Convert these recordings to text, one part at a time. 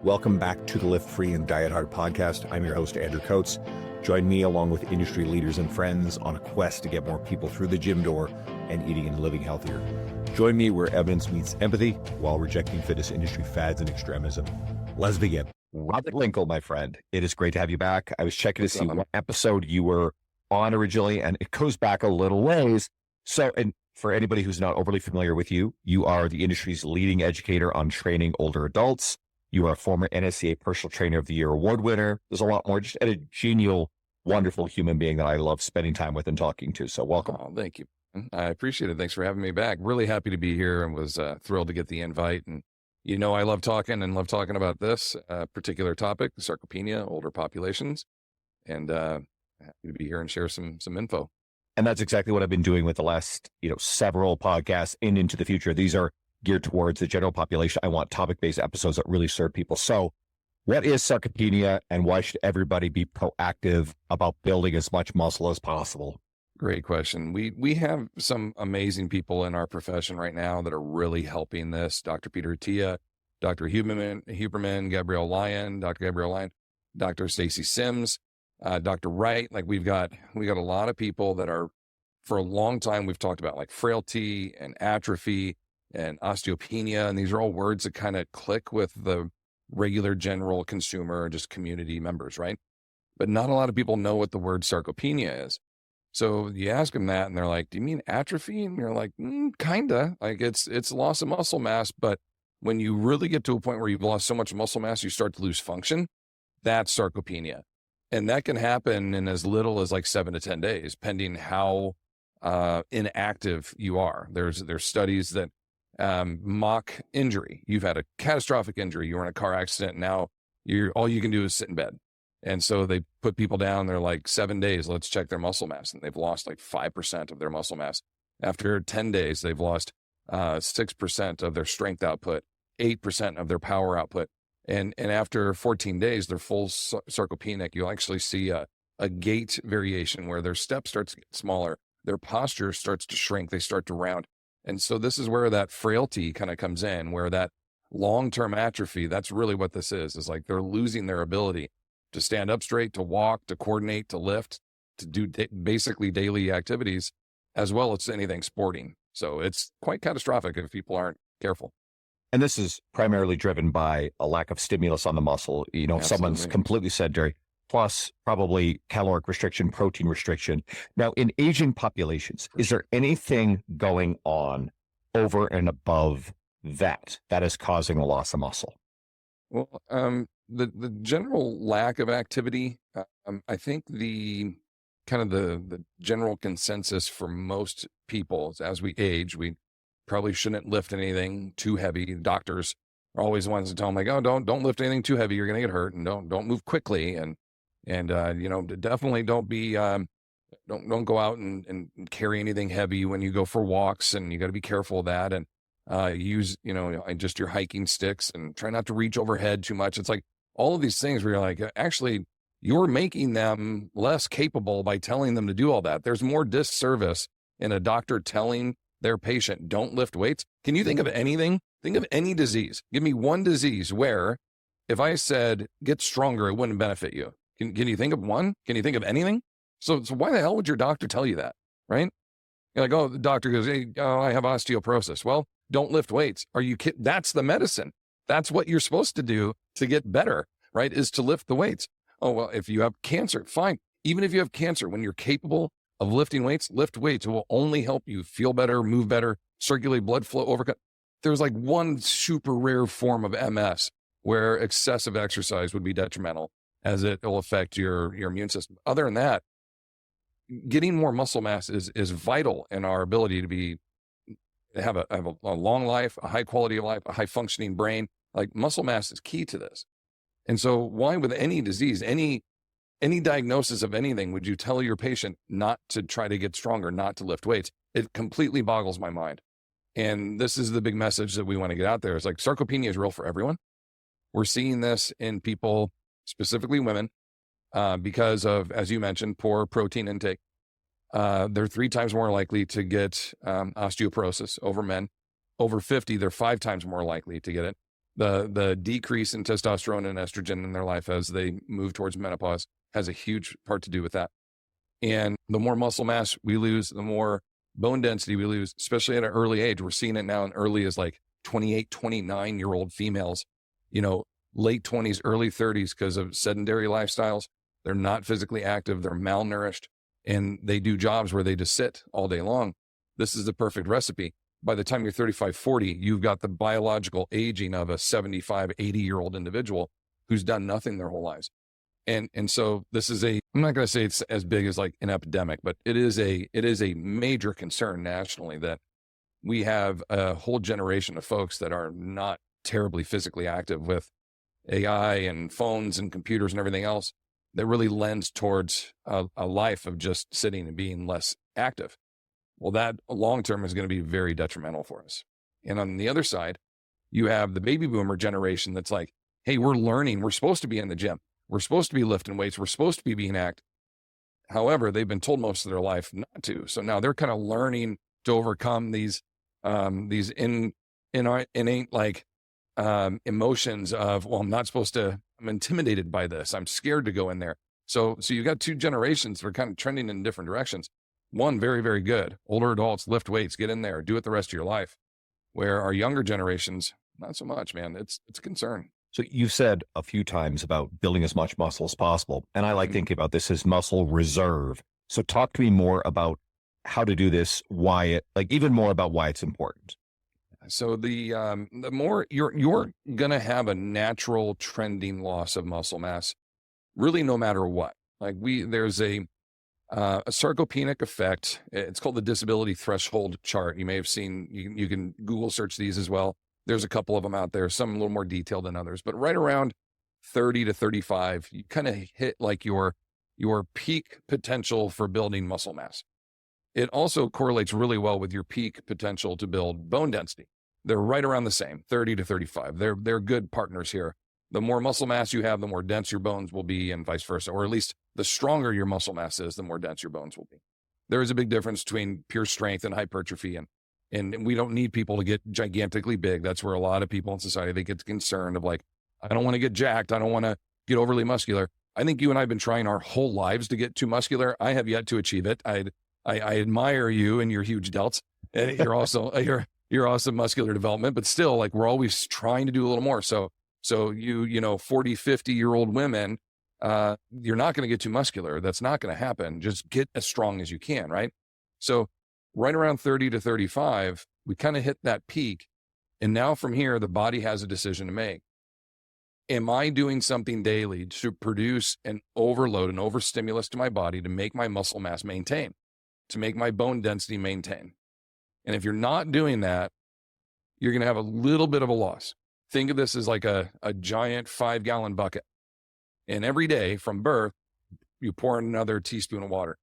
Welcome back to the Lift Free and Diet Hard podcast. I'm your host, Andrew Coates. Join me along with industry leaders and friends on a quest to get more people through the gym door and eating and living healthier. Join me where evidence meets empathy while rejecting fitness industry fads and extremism. Let's begin. Robert Linkul, my friend, it is great to have you back. I was checking to see what episode you were on originally, and it goes back a little ways. So, and for anybody who's not overly familiar with you, you are the industry's leading educator on training older adults. You are a former NSCA Personal Trainer of the Year award winner. There's a lot more, just a genial, wonderful human being that I love spending time with and talking to. So welcome. Oh, thank you. I appreciate it. Thanks for having me back. Really happy to be here and was thrilled to get the invite. And I love talking about this particular topic, sarcopenia, older populations, and happy to be here and share some info. And that's exactly what I've been doing with the last, several podcasts and into the future. These are geared towards the general population. I want topic-based episodes that really serve people. So what is sarcopenia and why should everybody be proactive about building as much muscle as possible? Great question. We have some amazing people in our profession right now that are really helping this. Dr. Peter Attia, Dr. Huberman, Gabrielle Lyon, Dr. Gabrielle Lyon, Dr. Stacy Sims, Dr. Wright. Like we got a lot of people that are, for a long time, we've talked about like frailty and atrophy and osteopenia. And these are all words that kind of click with the regular general consumer, just community members, right? But not a lot of people know what the word sarcopenia is. So you ask them that and they're like, do you mean atrophy? And you're like, kinda. Like it's loss of muscle mass. But when you really get to a point where you've lost so much muscle mass, you start to lose function. That's sarcopenia. And that can happen in as little as like 7 to 10 days, pending how inactive you are. There's studies that mock injury. You've had a catastrophic injury. You were in a car accident. Now all you can do is sit in bed. And so they put people down. They're like 7 days. Let's check their muscle mass. And they've lost like 5% of their muscle mass. After 10 days, they've lost 6% of their strength output, 8% of their power output. And after 14 days, they're full sarcopenic. You'll actually see a gait variation where their step starts to get smaller. Their posture starts to shrink. They start to round. And so this is where that frailty kind of comes in, where that long-term atrophy, that's really what this is like they're losing their ability to stand up straight, to walk, to coordinate, to lift, to do basically daily activities, as well as anything sporting. So it's quite catastrophic if people aren't careful. And this is primarily driven by a lack of stimulus on the muscle. If someone's completely sedentary, plus probably caloric restriction, protein restriction. Now, in aging populations, is there anything going on over and above that is causing a loss of muscle? Well, the general lack of activity, I think the general consensus for most people is as we age, we probably shouldn't lift anything too heavy. Doctors are always the ones to tell them like, oh, don't lift anything too heavy. You're going to get hurt, and don't move quickly. And definitely don't be, don't go out and carry anything heavy when you go for walks, and you got to be careful of that. And use, just your hiking sticks and try not to reach overhead too much. It's like all of these things where you're like, actually, you're making them less capable by telling them to do all that. There's more disservice in a doctor telling their patient, don't lift weights. Can you think of anything? Think of any disease. Give me one disease where if I said, get stronger, it wouldn't benefit you. Can you think of one? Can you think of anything? So why the hell would your doctor tell you that, right? You're like, oh, the doctor goes, hey, I have osteoporosis. Well, don't lift weights. Are you kidding? That's the medicine. That's what you're supposed to do to get better, right? Is to lift the weights. Oh, well, if you have cancer, fine. Even if you have cancer, when you're capable of lifting weights, lift weights. It will only help you feel better, move better, circulate blood flow, overcome. There's like one super rare form of MS where excessive exercise would be detrimental, as it will affect your immune system. Other than that, getting more muscle mass is vital in our ability to have a long life, a high quality of life, a high functioning brain. Like muscle mass is key to this. And so why with any disease, any diagnosis of anything, would you tell your patient not to try to get stronger, not to lift weights? It completely boggles my mind. And this is the big message that we want to get out there. It's like sarcopenia is real for everyone. We're seeing this in people, specifically women, because of, as you mentioned, poor protein intake. They're 3 times more likely to get osteoporosis over men. Over 50, they're 5 times more likely to get it. The decrease in testosterone and estrogen in their life as they move towards menopause has a huge part to do with that. And the more muscle mass we lose, the more bone density we lose, especially at an early age. We're seeing it now in early as like 28, 29-year-old females, late 20s, early 30s, because of sedentary lifestyles. They're not physically active. They're malnourished, and they do jobs where they just sit all day long. This is the perfect recipe. By the time you're 35, 40, you've got the biological aging of a 75, 80-year-old individual who's done nothing their whole lives. And so this is I'm not going to say it's as big as like an epidemic, but it is a major concern nationally that we have a whole generation of folks that are not terribly physically active with AI and phones and computers and everything else that really lends towards a life of just sitting and being less active. Well, that long-term is going to be very detrimental for us. And on the other side, you have the baby boomer generation that's like, hey, we're learning. We're supposed to be in the gym. We're supposed to be lifting weights. We're supposed to be being active. However, they've been told most of their life not to. So now they're kind of learning to overcome these innate like emotions of, well, I'm intimidated by this. I'm scared to go in there. So you've got two generations that are kind of trending in different directions. One, very, very good. Older adults, lift weights, get in there, do it the rest of your life. Where our younger generations, not so much, man. It's a concern. So you've said a few times about building as much muscle as possible. And I like thinking about this as muscle reserve. So talk to me more about how to do this, even more about why it's important. So the more you're going to have a natural trending loss of muscle mass, really no matter what. Like there's a sarcopenic effect. It's called the disability threshold chart. You may have seen, you can Google search these as well. There's a couple of them out there, some a little more detailed than others, but right around 30 to 35, you kind of hit like your peak potential for building muscle mass. It also correlates really well with your peak potential to build bone density. They're right around the same, 30 to 35. They're good partners here. The more muscle mass you have, the more dense your bones will be, and vice versa, or at least the stronger your muscle mass is, the more dense your bones will be. There is a big difference between pure strength and hypertrophy, and we don't need people to get gigantically big. That's where a lot of people in society, they get concerned of like, I don't want to get jacked. I don't want to get overly muscular. I think you and I have been trying our whole lives to get too muscular. I have yet to achieve it. I admire you and your huge delts. And you're also, you're awesome muscular development, but still, like, we're always trying to do a little more. So 40, 50-year-old women, you're not going to get too muscular. That's not going to happen. Just get as strong as you can, right? So right around 30 to 35, we kind of hit that peak. And now from here, the body has a decision to make. Am I doing something daily to produce an overload, an overstimulus to my body to make my muscle mass maintain, to make my bone density maintain? And if you're not doing that, you're going to have a little bit of a loss. Think of this as like a giant 5-gallon bucket. And every day from birth, you pour in another teaspoon of water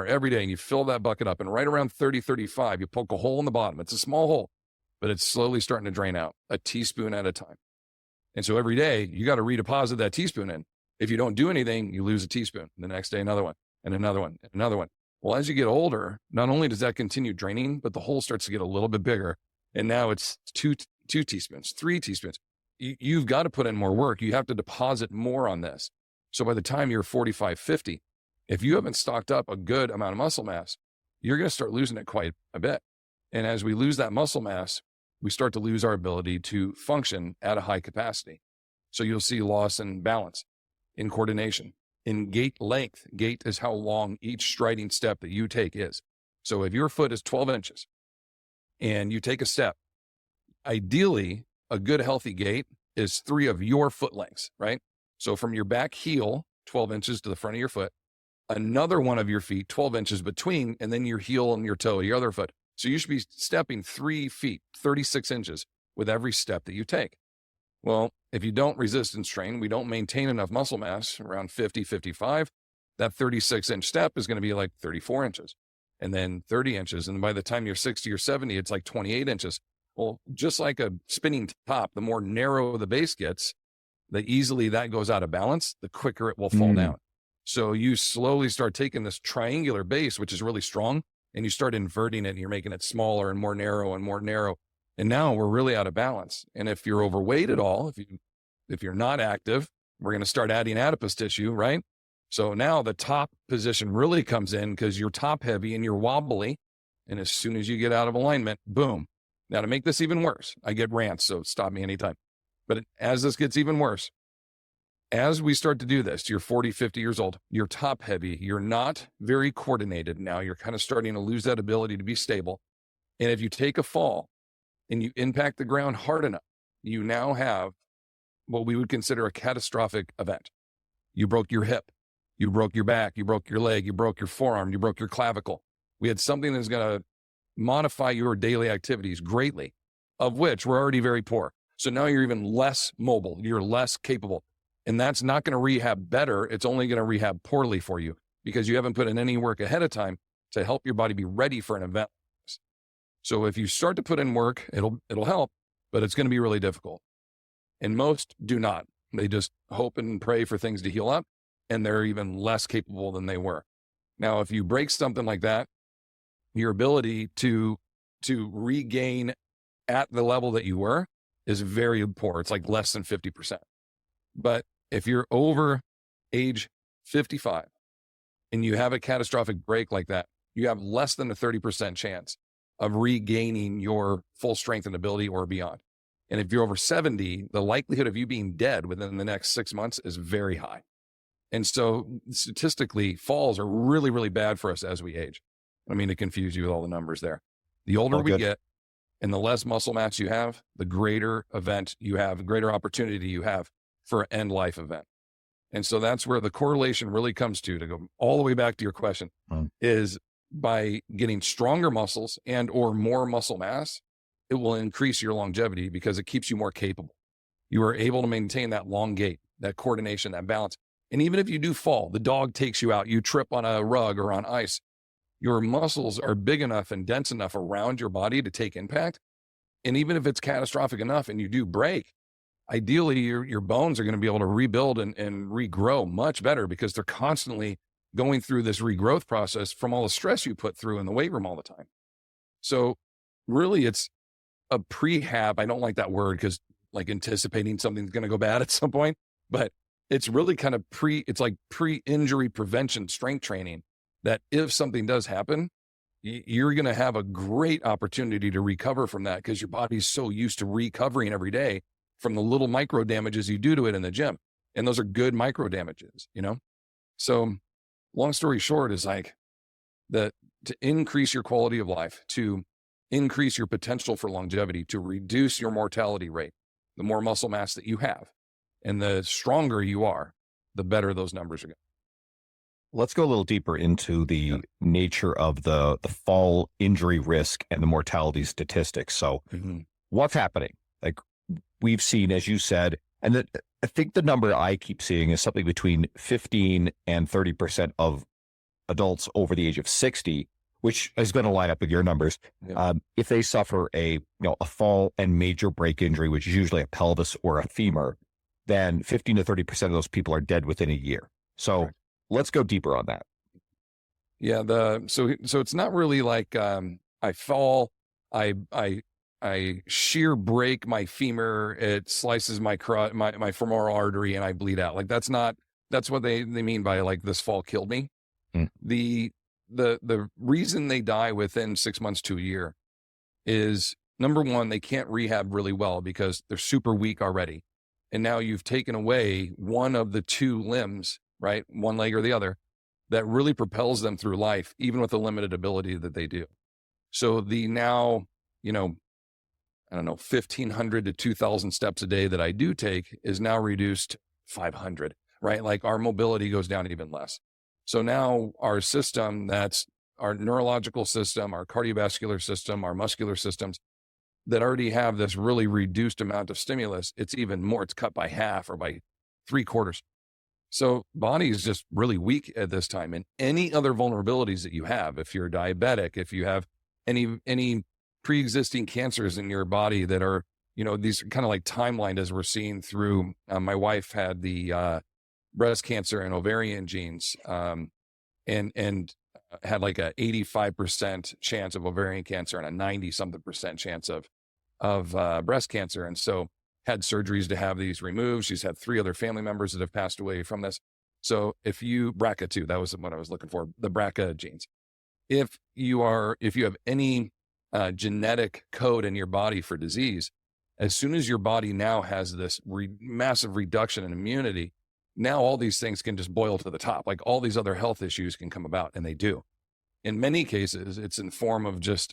every day, and you fill that bucket up. And right around 30, 35, you poke a hole in the bottom. It's a small hole, but it's slowly starting to drain out, a teaspoon at a time. And so every day you got to redeposit that teaspoon in. If you don't do anything, you lose a teaspoon. The next day, another one, and another one, and another one. Well, as you get older, not only does that continue draining, but the hole starts to get a little bit bigger. And now it's two teaspoons, 3 teaspoons. You've got to put in more work. You have to deposit more on this. So by the time you're 45, 50, if you haven't stocked up a good amount of muscle mass, you're going to start losing it quite a bit. And as we lose that muscle mass, we start to lose our ability to function at a high capacity. So you'll see loss in balance, in coordination, in gait length. Gait is how long each striding step that you take is. So if your foot is 12 inches and you take a step, ideally, a good healthy gait is 3 of your foot lengths, right? So from your back heel, 12 inches to the front of your foot, another one of your feet, 12 inches between, and then your heel and your toe, your other foot. So you should be stepping 3 feet, 36 inches with every step that you take. Well, if you don't resistance train, we don't maintain enough muscle mass around 50, 55, that 36-inch step is going to be like 34 inches and then 30 inches. And by the time you're 60 or 70, it's like 28 inches. Well, just like a spinning top, the more narrow the base gets, the easily that goes out of balance, the quicker it will fall down. So you slowly start taking this triangular base, which is really strong, and you start inverting it, and you're making it smaller and more narrow and more narrow. And now we're really out of balance. And if you're overweight at all, if you're not active, we're going to start adding adipose tissue, right? So now the top position really comes in because you're top heavy and you're wobbly. And as soon as you get out of alignment, boom. Now to make this even worse, I get rants, so stop me anytime. But as this gets even worse, as we start to do this, you're 40, 50 years old, you're top heavy, you're not very coordinated now, you're kind of starting to lose that ability to be stable. And if you take a fall and you impact the ground hard enough, you now have what we would consider a catastrophic event. You broke your hip, you broke your back, you broke your leg, you broke your forearm, you broke your clavicle. We had something that's going to modify your daily activities greatly, of which we're already very poor. So now you're even less mobile, you're less capable. And that's not going to rehab better. It's only going to rehab poorly for you because you haven't put in any work ahead of time to help your body be ready for an event. So if you start to put in work, it'll help, but it's going to be really difficult. And most do not. They just hope and pray for things to heal up, and they're even less capable than they were. Now, if you break something like that, your ability to regain at the level that you were is very poor. It's like less than 50%. But if you're over age 55 and you have a catastrophic break like that, you have less than a 30% chance of regaining your full strength and ability or beyond. And if you're over 70, the likelihood of you being dead within the next 6 months is very high. And so statistically, falls are really, really bad for us as we age. I mean, to confuse you with all the numbers there. The older we get and the less muscle mass you have, the greater event you have, the greater opportunity you have for an end life event. And so that's where the correlation really comes to go all the way back to your question, is by getting stronger muscles and or more muscle mass, it will increase your longevity because it keeps you more capable. You are able to maintain that long gait, that coordination, that balance. And even if you do fall, the dog takes you out, you trip on a rug or on ice, your muscles are big enough and dense enough around your body to take impact. And even if it's catastrophic enough and you do break, ideally your bones are going to be able to rebuild and regrow much better because they're constantly going through this regrowth process from all the stress you put through in the weight room all the time. So really it's a prehab. I don't like that word because like anticipating something's going to go bad at some point, but it's really kind of it's like pre-injury prevention strength training that if something does happen, you're going to have a great opportunity to recover from that because your body's so used to recovering every day from the little micro damages you do to it in the gym. And those are good micro damages, you know? So long story short is like to increase your quality of life, to increase your potential for longevity, to reduce your mortality rate, the more muscle mass that you have and the stronger you are, the better those numbers are going. Let's go a little deeper into the nature of the fall injury risk and the mortality statistics. So what's happening? Like we've seen, as you said, and I think the number I keep seeing is something between 15 and 30% of adults over the age of 60, which is going to line up with your numbers. Yeah. If they suffer a fall and major break injury, which is usually a pelvis or a femur, then 15 to 30% of those people are dead within a year. So let's go deeper on that. Yeah. So it's not really like, I fall, I shear break my femur, it slices my femoral artery and I bleed out. Like that's what they mean by like this fall killed me. The reason they die within 6 months to a year is number one, they can't rehab really well because they're super weak already. And now you've taken away one of the two limbs, right? One leg or the other that really propels them through life, even with the limited ability that they do. So the now, 1,500 to 2,000 steps a day that I do take is now reduced to 500, right? Like our mobility goes down even less. So now our system, that's our neurological system, our cardiovascular system, our muscular systems that already have this really reduced amount of stimulus, it's even more, it's cut by half or by 3/4. So body is just really weak at this time. And any other vulnerabilities that you have, if you're diabetic, if you have any pre-existing cancers in your body that are, these are kind of like timelined as we're seeing through, my wife had the breast cancer and ovarian genes, and had like a 85% chance of ovarian cancer and a 90-something% chance of breast cancer. And so had surgeries to have these removed. She's had 3 other family members that have passed away from this. So if you BRCA2, that was what I was looking for, the BRCA genes. If you have any genetic code in your body for disease, as soon as your body now has this massive reduction in immunity, now all these things can just boil to the top. Like all these other health issues can come about, and they do. In many cases, it's in form of just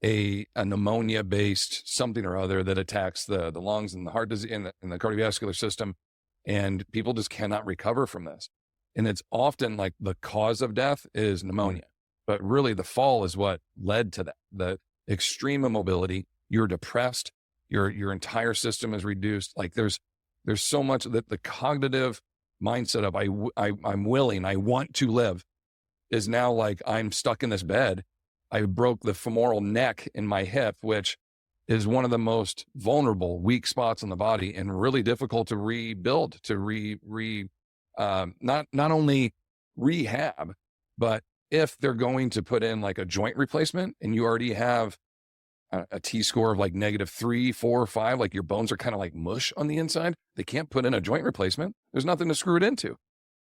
a pneumonia-based something or other that attacks the lungs and the heart disease and the cardiovascular system, and people just cannot recover from this. And it's often like the cause of death is pneumonia, but really the fall is what led to that. The extreme immobility, you're depressed, your entire system is reduced. Like there's so much that the cognitive mindset of I'm willing, I want to live, is now like I'm stuck in this bed. I broke the femoral neck in my hip, which is one of the most vulnerable, weak spots in the body and really difficult to rebuild, to not only rehab, but if they're going to put in like a joint replacement and you already have a T-score of like -3, 4, 5, like your bones are kind of like mush on the inside, they can't put in a joint replacement. There's nothing to screw it into.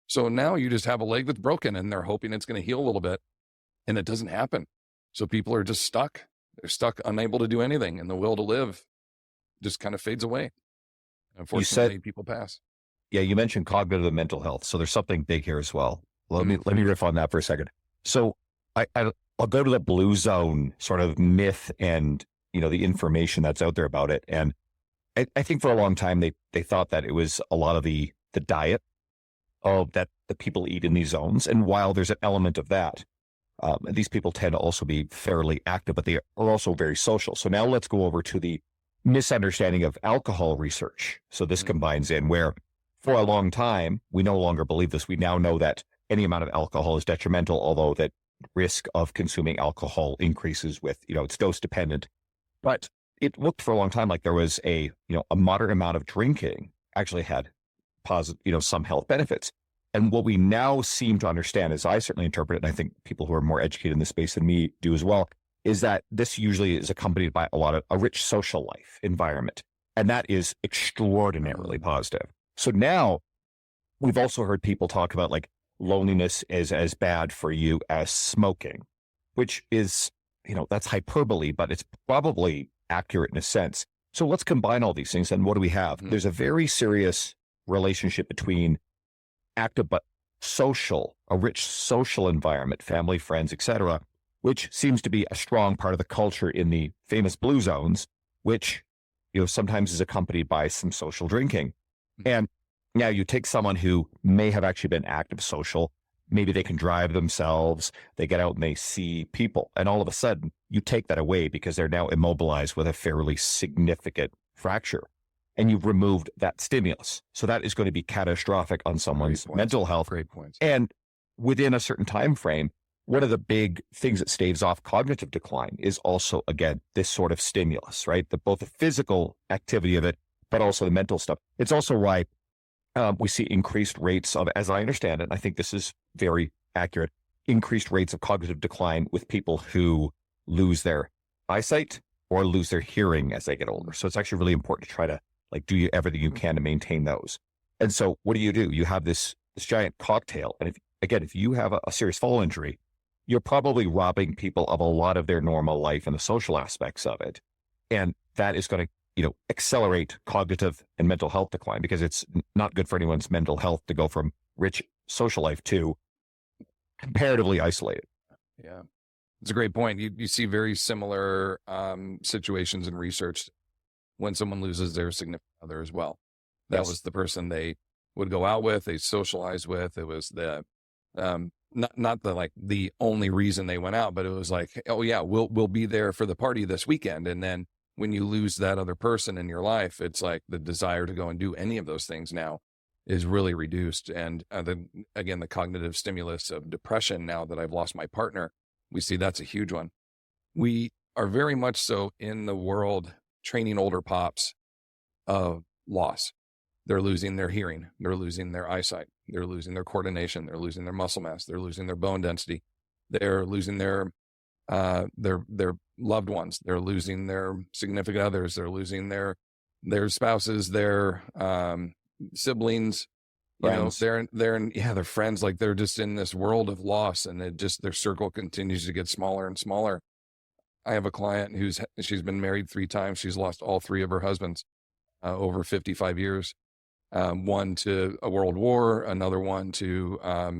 So now you just have a leg that's broken and they're hoping it's going to heal a little bit, and it doesn't happen. So people are just stuck. They're stuck, unable to do anything, and the will to live just kind of fades away. Unfortunately, people pass. Yeah, you mentioned cognitive and mental health. So there's something big here as well. Let me riff on that for a second. So I'll go to the blue zone sort of myth and, the information that's out there about it. And I think for a long time, they thought that it was a lot of the diet that the people eat in these zones. And while there's an element of that, these people tend to also be fairly active, but they are also very social. So now let's go over to the misunderstanding of alcohol research. So this combines in where for a long time, we no longer believe this. We now know that any amount of alcohol is detrimental, although that risk of consuming alcohol increases with, it's dose dependent. But it looked for a long time like there was a moderate amount of drinking actually had positive, some health benefits. And what we now seem to understand, as I certainly interpret it, and I think people who are more educated in this space than me do as well, is that this usually is accompanied by a rich social life environment. And that is extraordinarily positive. So now we've also heard people talk about like loneliness is as bad for you as smoking, which is, that's hyperbole, but it's probably accurate in a sense. So let's combine all these things. And what do we have? There's a very serious relationship between active but a rich social environment, family, friends, etc., which seems to be a strong part of the culture in the famous blue zones, which sometimes is accompanied by some social drinking. And now you take someone who may have actually been active social, maybe they can drive themselves, they get out and they see people, and all of a sudden you take that away because they're now immobilized with a fairly significant fracture. And you've removed that stimulus. So that is going to be catastrophic on someone's mental health. Great points. And within a certain time frame, one of the big things that staves off cognitive decline is also, again, this sort of stimulus, right? Both the physical activity of it, but also the mental stuff. It's also why we see increased rates of, as I understand it, and I think this is very accurate, increased rates of cognitive decline with people who lose their eyesight or lose their hearing as they get older. So it's actually really important to try to do everything you can to maintain those. And so what do? You have this giant cocktail. And if you have a serious fall injury, you're probably robbing people of a lot of their normal life and the social aspects of it. And that is going to, accelerate cognitive and mental health decline, because it's not good for anyone's mental health to go from rich social life to comparatively isolated. Yeah. It's a great point. You see very similar situations in research when someone loses their significant other as well. That was the person they would go out with, they socialize with. It was the not the only reason they went out, but it was like, oh yeah, we'll be there for the party this weekend. And then when you lose that other person in your life, it's like the desire to go and do any of those things now is really reduced. And then again, the cognitive stimulus of depression, now that I've lost my partner, we see that's a huge one. We are very much so in the world training older pops of loss. They're losing their hearing. They're losing their eyesight. They're losing their coordination. They're losing their muscle mass. They're losing their bone density. They're losing their their loved ones. They're losing their significant others. They're losing their spouses, their siblings. Friends. They're friends. Like they're just in this world of loss, and their circle continues to get smaller and smaller. I have a client she's been married 3 times. She's lost all 3 of her husbands over 55 years. One to a world war, another one to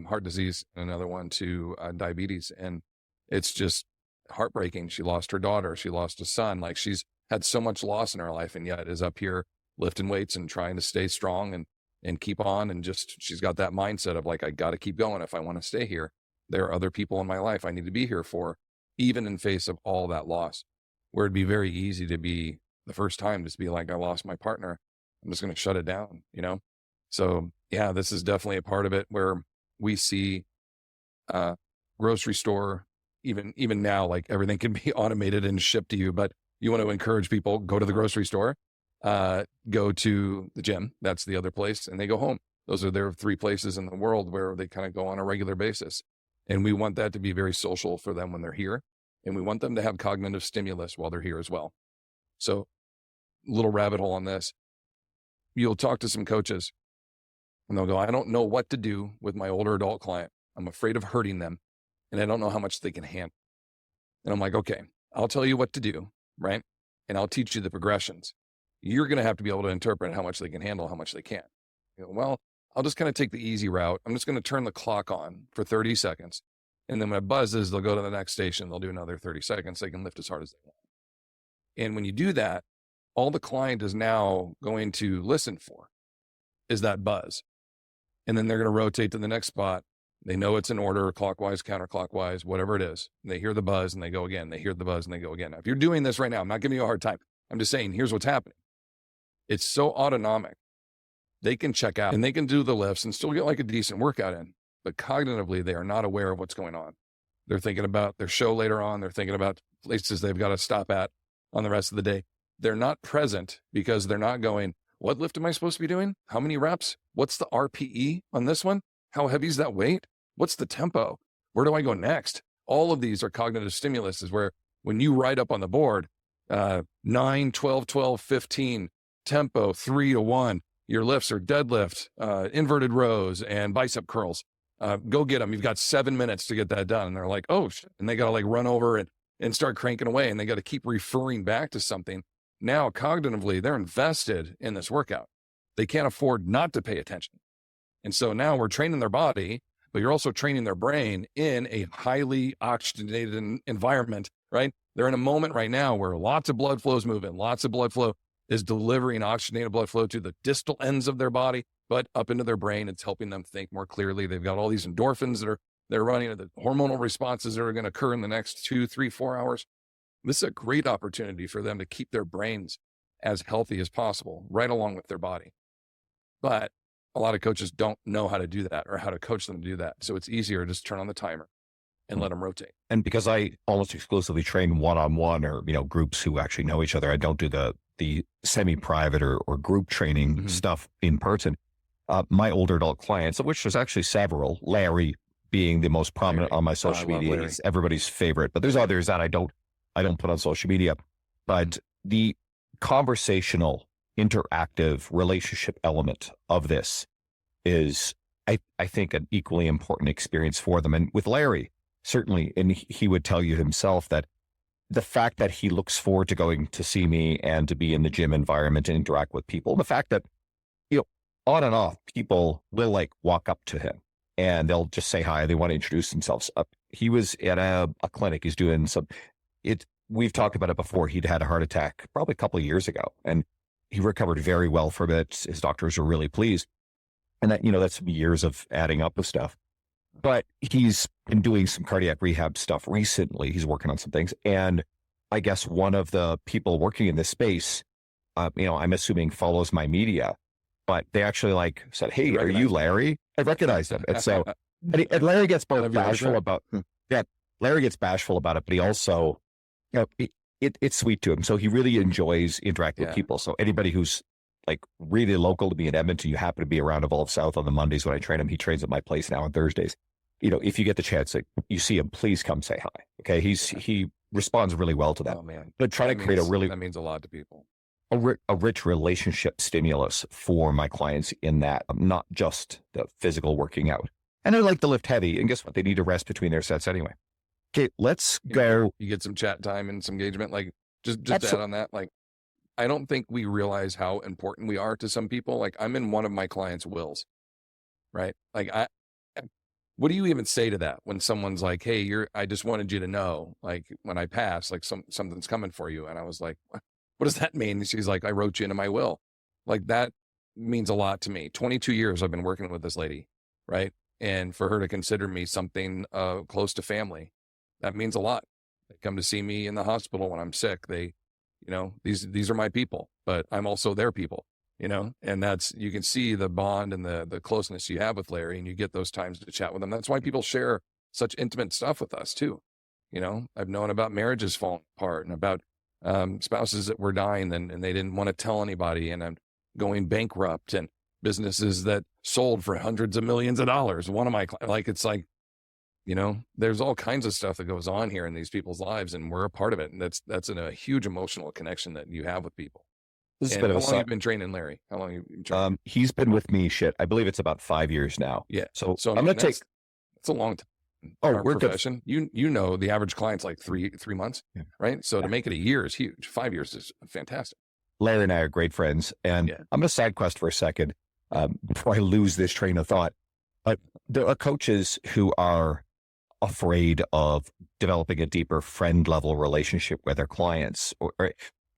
heart disease, and another one to diabetes. And it's just heartbreaking. She lost her daughter. She lost a son. Like she's had so much loss in her life, and yet is up here lifting weights and trying to stay strong and keep on. And just, she's got that mindset of like, I got to keep going if I want to stay here. There are other people in my life I need to be here for, even in face of all that loss, where it'd be very easy to be the first time just be like, I lost my partner. I'm just going to shut it down, So yeah, this is definitely a part of it where we see grocery store, even now, like everything can be automated and shipped to you, but you want to encourage people, go to the grocery store, go to the gym. That's the other place. And they go home. Those are their 3 places in the world where they kind of go on a regular basis. And we want that to be very social for them when they're here. And we want them to have cognitive stimulus while they're here as well. So little rabbit hole on this. You'll talk to some coaches and they'll go, I don't know what to do with my older adult client. I'm afraid of hurting them and I don't know how much they can handle. And I'm like, okay, I'll tell you what to do, right? And I'll teach you the progressions. You're going to have to be able to interpret how much they can handle, how much they can't. Well, I'll just kind of take the easy route. I'm just going to turn the clock on for 30 seconds. And then when it buzzes, they'll go to the next station. They'll do another 30 seconds. They can lift as hard as they want. And when you do that, all the client is now going to listen for is that buzz. And then they're going to rotate to the next spot. They know it's in order, clockwise, counterclockwise, whatever it is. And they hear the buzz and they go again. They hear the buzz and they go again. Now, if you're doing this right now, I'm not giving you a hard time. I'm just saying, here's what's happening. It's so autonomic. They can check out and they can do the lifts and still get like a decent workout in. But cognitively, they are not aware of what's going on. They're thinking about their show later on. They're thinking about places they've got to stop at on the rest of the day. They're not present because they're not going, what lift am I supposed to be doing? How many reps? What's the RPE on this one? How heavy is that weight? What's the tempo? Where do I go next? All of these are cognitive stimulus, is where when you write up on the board, 9, 12, 12, 15, tempo, 3 to 1, your lifts are deadlift, inverted rows, and bicep curls. Go get them. You've got 7 minutes to get that done. And they're like, oh, shit. And they got to like run over and start cranking away. And they got to keep referring back to something. Now, cognitively, they're invested in this workout. They can't afford not to pay attention. And so now we're training their body, but you're also training their brain in a highly oxygenated environment, right? They're in a moment right now where lots of blood flow is moving, lots of blood flow is delivering oxygenated blood flow to the distal ends of their body, but up into their brain. It's helping them think more clearly. They've got all these endorphins that they're running, the hormonal responses that are going to occur in the next 2, 3, 4 hours. This is a great opportunity for them to keep their brains as healthy as possible, right along with their body. But a lot of coaches don't know how to do that or how to coach them to do that. So it's easier to just turn on the timer and let them rotate. And because I almost exclusively train one-on-one or, groups who actually know each other, I don't do the semi-private or group training stuff in person. My older adult clients, of which there's actually several, Larry being the most prominent on my social media. He's everybody's favorite, but there's others that I don't put on social media. But the conversational, interactive relationship element of this is, I think, an equally important experience for them. And with Larry, certainly, and he would tell you himself that the fact that he looks forward to going to see me and to be in the gym environment and interact with people, the fact that, on and off, people will like walk up to him and they'll just say hi. They want to introduce themselves. He was at a clinic. He's doing we've talked about it before. He'd had a heart attack probably a couple of years ago and he recovered very well from it. His doctors were really pleased. And that, that's years of adding up of stuff. But he's been doing some cardiac rehab stuff recently. He's working on some things. And I guess one of the people working in this space, I'm assuming follows my media, but they actually said, hey, are you Larry? I recognized him. And so, and Larry gets both bashful about that. Larry gets bashful about it, but he also, it's sweet to him. So he really enjoys interacting with people. So anybody who's really local to me in Edmonton, you happen to be around Evolve South on the Mondays when I train him. He trains at my place now on Thursdays. If you get the chance, you see him, please come say hi. Okay. He responds really well to that. Oh man. But trying to create that means a lot to people. A rich relationship stimulus for my clients in that, not just the physical working out. And I like to lift heavy, and guess what? They need to rest between their sets anyway. Okay, let's go. You get some chat time and some engagement. Like just add on that. Like, I don't think we realize how important we are to some people. Like, I'm in one of my clients' wills, right? Like, what do you even say to that when someone's like, "Hey, I just wanted you to know, like, when I pass, like something's coming for you." And I was like, "What does that mean?" And she's like, "I wrote you into my will." Like, that means a lot to me. 22 years I've been working with this lady, right? And for her to consider me something close to family, that means a lot. They come to see me in the hospital when I'm sick. They, these are my people, but I'm also their people, and you can see the bond and the closeness you have with Larry, and you get those times to chat with him. That's why people share such intimate stuff with us too. I've known about marriages falling apart and about spouses that were dying and they didn't want to tell anybody, and I'm going bankrupt, and businesses that sold for hundreds of millions of dollars. One of my, there's all kinds of stuff that goes on here in these people's lives, and we're a part of it. And that's a huge emotional connection that you have with people. This is how long have you been training Larry? How long have you been training? He's been with me, I believe it's about 5 years now. Yeah. So I'm going to take. It's a long time. We're profession. Good. The average client's like three months, right? So to make it a year is huge. 5 years is fantastic. Larry and I are great friends, and I'm going to side quest for a second before I lose this train of thought. There are coaches who are afraid of developing a deeper friend level relationship with their clients.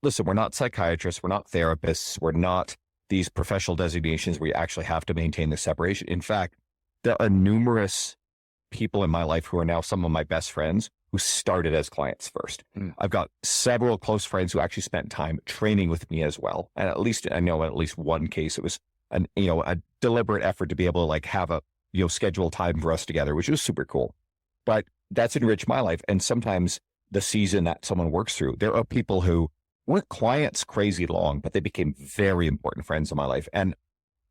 Listen, we're not psychiatrists, we're not therapists, we're not these professional designations where you actually have to maintain the separation. In fact, there are numerous people in my life who are now some of my best friends who started as clients first. I've got several close friends who actually spent time training with me as well. And I know at least one case, it was a deliberate effort to be able to have a, schedule time for us together, which was super cool. But that's enriched my life. And sometimes the season that someone works through, there are people who weren't clients crazy long, but they became very important friends in my life. And,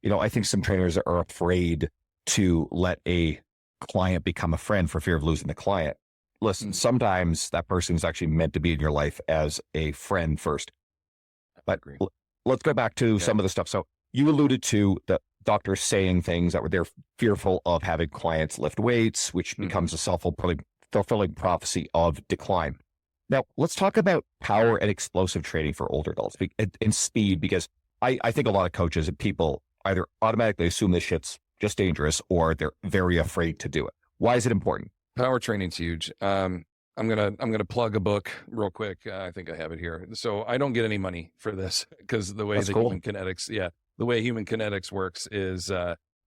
I think some trainers are afraid to let a client become a friend for fear of losing the client. Listen, sometimes that person is actually meant to be in your life as a friend first. But let's go back to some of the stuff. So you alluded to the doctors saying things that they're fearful of having clients lift weights, which becomes a self-fulfilling prophecy of decline. Now, let's talk about power and explosive training for older adults and speed, because I think a lot of coaches and people either automatically assume this shit's just dangerous or they're very afraid to do it. Why is it important? Power training's huge. I'm gonna plug a book real quick. I think I have it here. So I don't get any money for this because the way human kinetics works is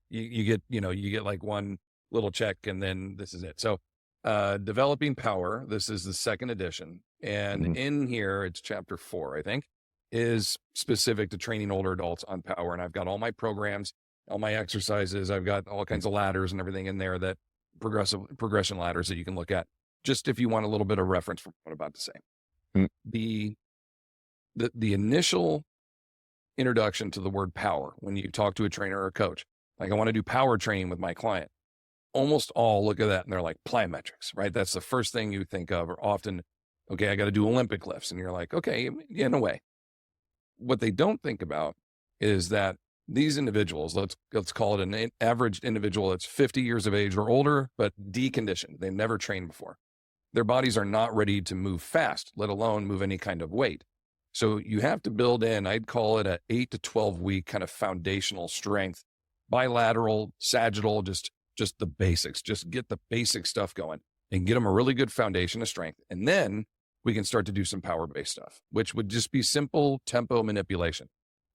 you get like one little check and then this is it. So developing power, this is the second edition, and in here it's chapter 4, I think, is specific to training older adults on power. And I've got all my programs, all my exercises. I've got all kinds of ladders and everything in there, that progression ladders that you can look at, just if you want a little bit of reference from what I'm about to say. The initial introduction to the word power, when you talk to a trainer or a coach, like, I want to do power training with my client, almost all look at that and they're like, plyometrics, right? That's the first thing you think of, or often, okay, I got to do Olympic lifts. And you're like, okay, in a way. What they don't think about is that these individuals, let's call it an average individual that's 50 years of age or older, but deconditioned. They've never trained before. Their bodies are not ready to move fast, let alone move any kind of weight. So you have to build in, I'd call it a 8 to 12 week kind of foundational strength, bilateral, sagittal, just the basics. Just get the basic stuff going and get them a really good foundation of strength. And then we can start to do some power-based stuff, which would just be simple tempo manipulation.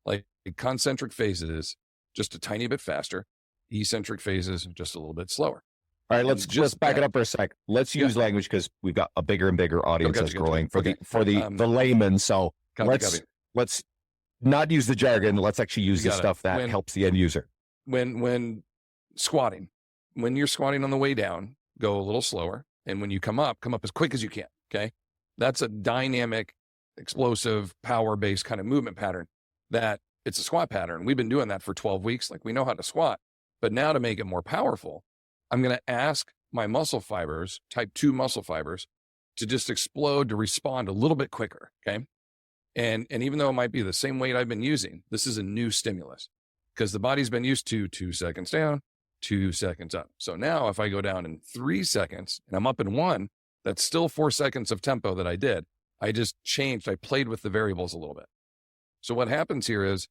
Like concentric phases, just a tiny bit faster, eccentric phases, just a little bit slower. All right, let's back it up for a sec. Let's use language, because we've got a bigger and bigger audience that's growing for the layman. So let's not use the jargon. Let's actually use the stuff that helps the end user. When squatting, when you're squatting on the way down, go a little slower. And when you come up as quick as you can. Okay. That's a dynamic, explosive, power-based kind of movement pattern. That it's a squat pattern. We've been doing that for 12 weeks. Like, we know how to squat, but now to make it more powerful, I'm going to ask my muscle fibers, type 2 muscle fibers, to just explode, to respond a little bit quicker. Okay. And even though it might be the same weight I've been using, this is a new stimulus because the body's been used to 2 seconds down, 2 seconds up. So now if I go down in 3 seconds and I'm up in 1, that's still 4 seconds of tempo that I did. I just changed. I played with the variables a little bit. So what happens here is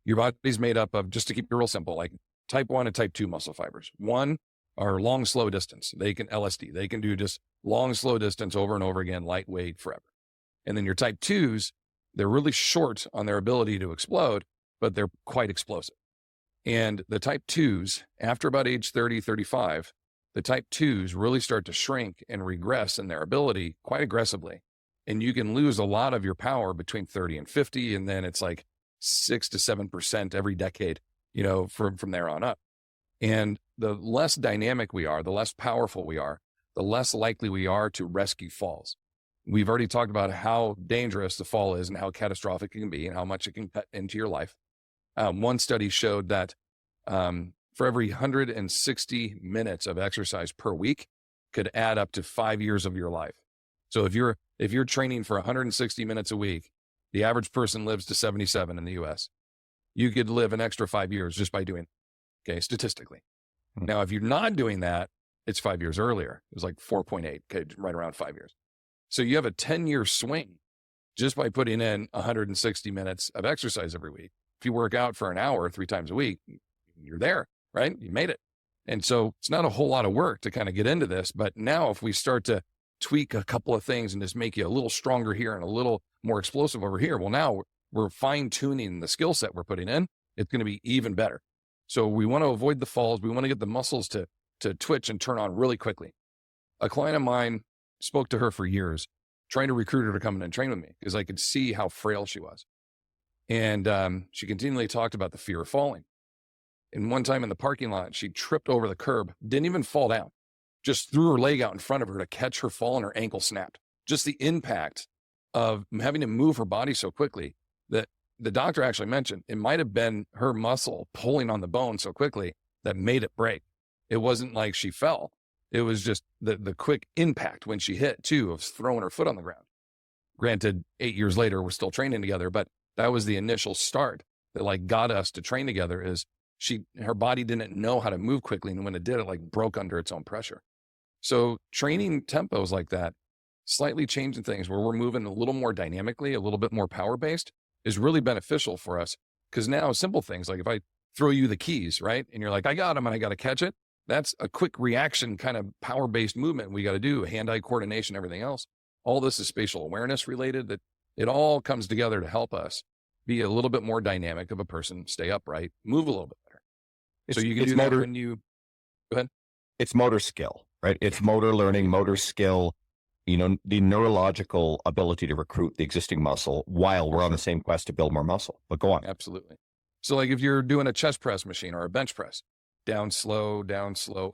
your body's made up of, just to keep it real simple, like type 1 and type 2 muscle fibers. One are long, slow distance. They can LSD. They can do just long, slow distance over and over again, lightweight forever. And then your type 2s, they're really short on their ability to explode, but they're quite explosive. And the type 2s, after about age 30, 35, the type 2s really start to shrink and regress in their ability quite aggressively. And you can lose a lot of your power between 30 and 50. And then it's like 6 to 7% every decade, from there on up. And the less dynamic we are, the less powerful we are, the less likely we are to rescue falls. We've already talked about how dangerous the fall is and how catastrophic it can be and how much it can cut into your life. One study showed that for every 160 minutes of exercise per week could add up to 5 years of your life. So if you're training for 160 minutes a week, the average person lives to 77 in the US. You could live an extra 5 years just by doing it, okay, statistically. Now, if you're not doing that, it's 5 years earlier. It was like 4.8, okay, right around 5 years. So you have a 10-year swing just by putting in 160 minutes of exercise every week. If you work out for an hour 3 times a week, you're there, right? You made it. And so it's not a whole lot of work to kind of get into this. But now if we start to tweak a couple of things and just make you a little stronger here and a little more explosive over here, well, now we're fine tuning the skill set we're putting in. It's going to be even better. So we want to avoid the falls. We want to get the muscles to twitch and turn on really quickly. A client of mine, spoke to her for years, trying to recruit her to come in and train with me because I could see how frail she was. And she continually talked about the fear of falling. And one time in the parking lot, she tripped over the curb, didn't even fall down, just threw her leg out in front of her to catch her fall and her ankle snapped. Just the impact of having to move her body so quickly that the doctor actually mentioned it might have been her muscle pulling on the bone so quickly that made it break. It wasn't like she fell. It was just the quick impact when she hit too of throwing her foot on the ground. Granted, 8 years later, we're still training together, but that was the initial start that got us to train together is her body didn't know how to move quickly. And when it did, it broke under its own pressure. So training tempos like that, slightly changing things where we're moving a little more dynamically, a little bit more power-based is really beneficial for us. Because now simple things, like if I throw you the keys, right? And you're like, I got them and I got to catch it. That's a quick reaction kind of power-based movement we got to do, hand-eye coordination, everything else. All this is spatial awareness related, that it all comes together to help us be a little bit more dynamic of a person, stay upright, move a little bit better. So you can do that when you, go ahead. It's motor skill, right? It's motor learning, motor skill, the neurological ability to recruit the existing muscle while we're on the same quest to build more muscle. But go on. Absolutely. So if you're doing a chest press machine or a bench press, down slow,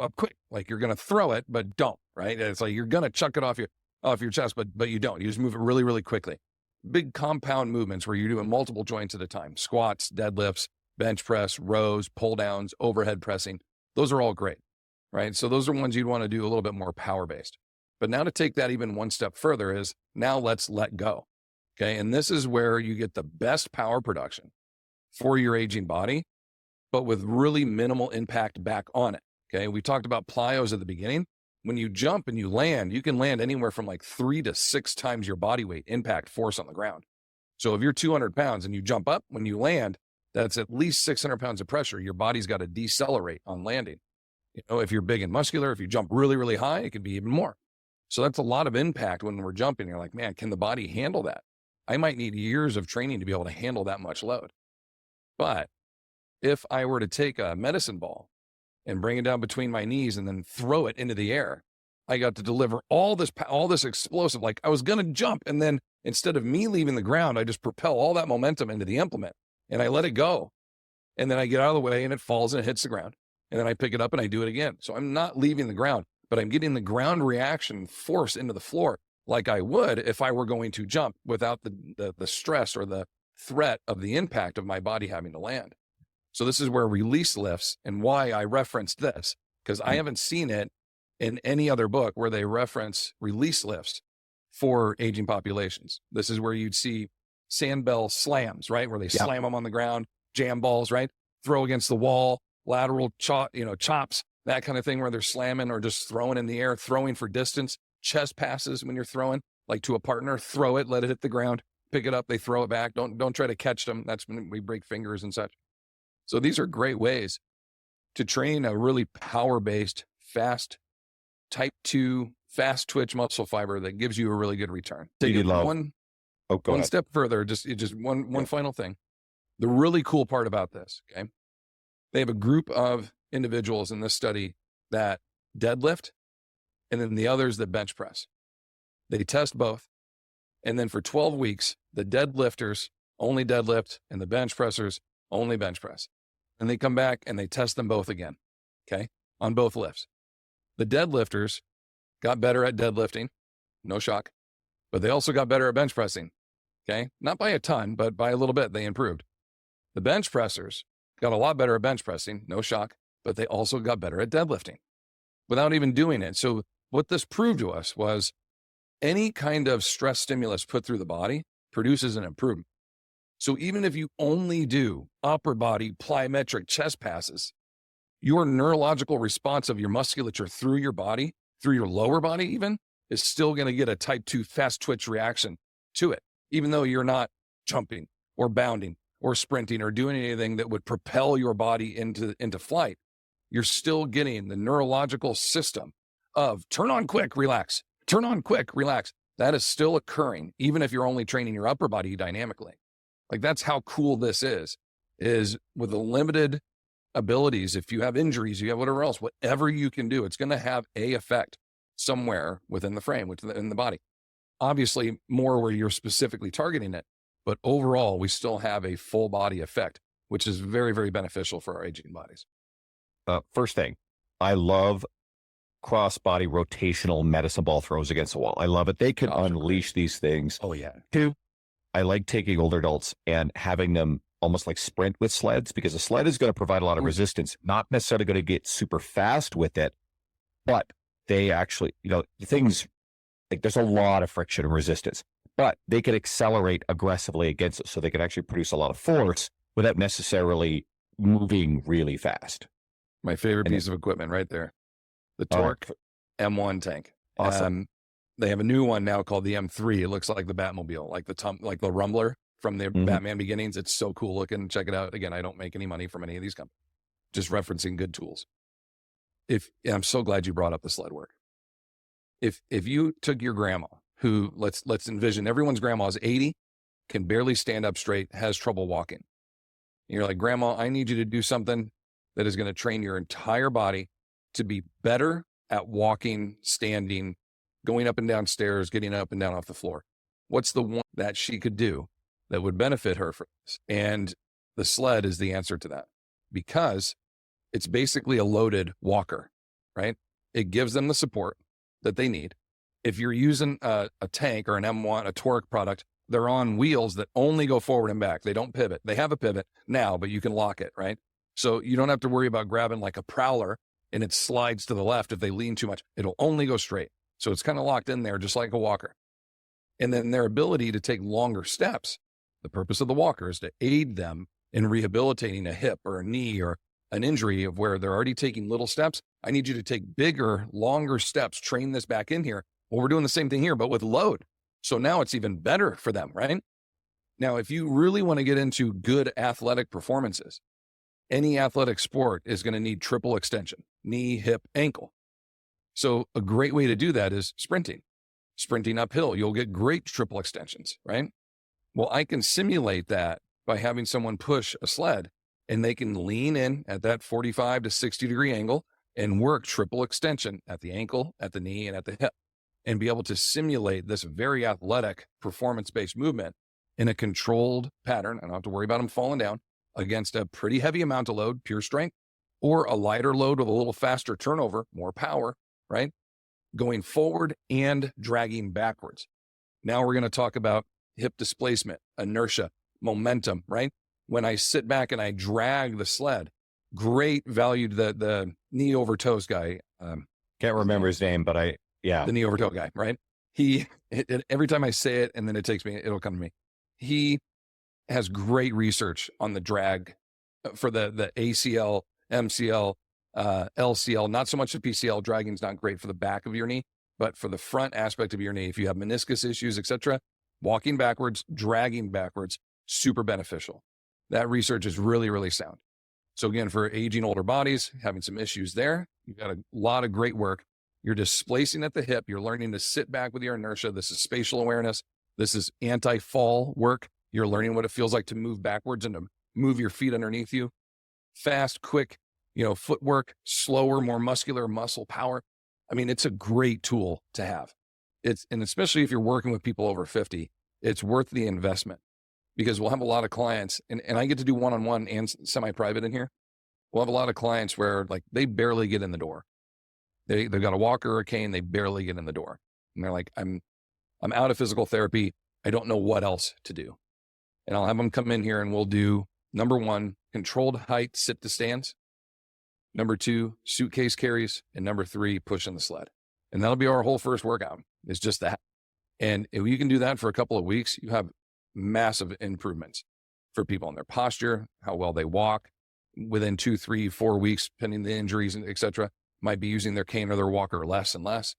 up quick. You're going to throw it, but don't, right? It's like you're going to chuck it off your chest, but you don't. You just move it really, really quickly. Big compound movements where you're doing multiple joints at a time, squats, deadlifts, bench press, rows, pull downs, overhead pressing. Those are all great, right? So those are ones you'd want to do a little bit more power-based. But now to take that even one step further is now let's let go. Okay. And this is where you get the best power production for your aging body, but with really minimal impact back on it. Okay. We talked about plyos at the beginning. When you jump and you land, you can land anywhere from 3 to 6 times your body weight impact force on the ground. So if you're 200 pounds and you jump up, when you land, that's at least 600 pounds of pressure. Your body's got to decelerate on landing. If you're big and muscular, if you jump really, really high, it can be even more. So that's a lot of impact when we're jumping. You're like, man, can the body handle that? I might need years of training to be able to handle that much load. But if I were to take a medicine ball and bring it down between my knees and then throw it into the air, I got to deliver all this explosive. I was going to jump, and then instead of me leaving the ground, I just propel all that momentum into the implement and I let it go. And then I get out of the way and it falls and it hits the ground. And then I pick it up and I do it again. So I'm not leaving the ground, but I'm getting the ground reaction force into the floor like I would if I were going to jump without the stress or the threat of the impact of my body having to land. So this is where release lifts, and why I referenced this, because I haven't seen it in any other book where they reference release lifts for aging populations. This is where you'd see sandbell slams, right? Where they slam them on the ground, jam balls, right? Throw against the wall, lateral chops, that kind of thing where they're slamming or just throwing in the air, throwing for distance, chest passes when you're throwing, like to a partner, throw it, let it hit the ground, pick it up, they throw it back. Don't try to catch them. That's when we break fingers and such. So these are great ways to train a really power-based, fast, type 2, fast twitch muscle fiber that gives you a really good return. Take it one step further, just one final thing. The really cool part about this, okay? They have a group of individuals in this study that deadlift, and then the others that bench press. They test both. And then for 12 weeks, the deadlifters only deadlift and the bench pressers only bench press. And they come back and they test them both again, okay, on both lifts. The deadlifters got better at deadlifting, no shock, but they also got better at bench pressing, okay? Not by a ton, but by a little bit, they improved. The bench pressers got a lot better at bench pressing, no shock, but they also got better at deadlifting without even doing it. So what this proved to us was any kind of stress stimulus put through the body produces an improvement. So even if you only do upper body plyometric chest passes, your neurological response of your musculature through your body, through your lower body even, is still going to get a type 2 fast twitch reaction to it, even though you're not jumping or bounding or sprinting or doing anything that would propel your body into flight. You're still getting the neurological system of turn on quick, relax, turn on quick, relax. That is still occurring, even if you're only training your upper body dynamically. Like, that's how cool this is with the limited abilities. If you have injuries, you have whatever else, whatever you can do, it's going to have a effect somewhere within the frame, within the body. Obviously more where you're specifically targeting it, but overall we still have a full body effect, which is very, very beneficial for our aging bodies. First thing, I love cross-body rotational medicine ball throws against the wall. I love it. They can unleash these things. Oh yeah. Two, I like taking older adults and having them almost like sprint with sleds, because a sled is going to provide a lot of resistance, not necessarily going to get super fast with it, but they actually, things like there's a lot of friction and resistance, but they can accelerate aggressively against it. So they can actually produce a lot of force without necessarily moving really fast. My favorite piece of equipment right there. The Torque M1 tank. Awesome. They have a new one now called the M3. It looks like the Batmobile, like the Rumbler from the Batman beginnings. It's so cool looking. Check it out. Again, I don't make any money from any of these companies. Just referencing good tools. I'm so glad you brought up the sled work. If you took your grandma, who let's envision everyone's grandma is 80, can barely stand up straight, has trouble walking. And you're like, Grandma, I need you to do something that is going to train your entire body to be better at walking, standing, going up and down stairs, getting up and down off the floor. What's the one that she could do that would benefit her for this? And the sled is the answer to that, because it's basically a loaded walker, right? It gives them the support that they need. If you're using a tank or an M1, a Torque product, they're on wheels that only go forward and back. They don't pivot. They have a pivot now, but you can lock it, right? So you don't have to worry about grabbing like a prowler and it slides to the left if they lean too much. It'll only go straight. So it's kind of locked in there, just like a walker. And then their ability to take longer steps. The purpose of the walker is to aid them in rehabilitating a hip or a knee or an injury of where they're already taking little steps. I need you to take bigger, longer steps, train this back in here. Well, we're doing the same thing here, but with load. So now it's even better for them, right? Now, if you really want to get into good athletic performances, any athletic sport is going to need triple extension, knee, hip, ankle. So a great way to do that is sprinting uphill. You'll get great triple extensions, right? Well, I can simulate that by having someone push a sled, and they can lean in at that 45 to 60 degree angle and work triple extension at the ankle, at the knee, and at the hip, and be able to simulate this very athletic performance-based movement in a controlled pattern. I don't have to worry about them falling down against a pretty heavy amount of load, pure strength, or a lighter load with a little faster turnover, more power, right? Going forward and dragging backwards. Now we're going to talk about hip displacement, inertia, momentum, right? When I sit back and I drag the sled, great value to the knee over toes guy. Can't remember his name, but the knee over toe guy, right? Every time I say it, and then it'll come to me. He has great research on the drag for the ACL, MCL, LCL, not so much the PCL. Dragging is not great for the back of your knee, but for the front aspect of your knee, if you have meniscus issues, etc., walking backwards, dragging backwards, super beneficial. That research is really, really sound. So again, for aging older bodies, having some issues there, you've got a lot of great work. You're displacing at the hip. You're learning to sit back with your inertia. This is spatial awareness. This is anti-fall work. You're learning what it feels like to move backwards and to move your feet underneath you. Fast, quick, footwork, slower, more muscular muscle power. I mean, it's a great tool to have. And especially if you're working with people over 50, it's worth the investment, because we'll have a lot of clients, and I get to do one-on-one and semi-private in here. We'll have a lot of clients where like they barely get in the door. They've got a walker or a cane, they barely get in the door. And they're like, I'm out of physical therapy. I don't know what else to do. And I'll have them come in here and we'll do, number 1, controlled height, sit to stands. Number 2, suitcase carries. And number 3, pushing the sled. And that'll be our whole first workout. It's just that. And if you can do that for a couple of weeks, you have massive improvements for people in their posture, how well they walk. Within 2, 3, 4 weeks, depending on the injuries, et cetera, might be using their cane or their walker less and less.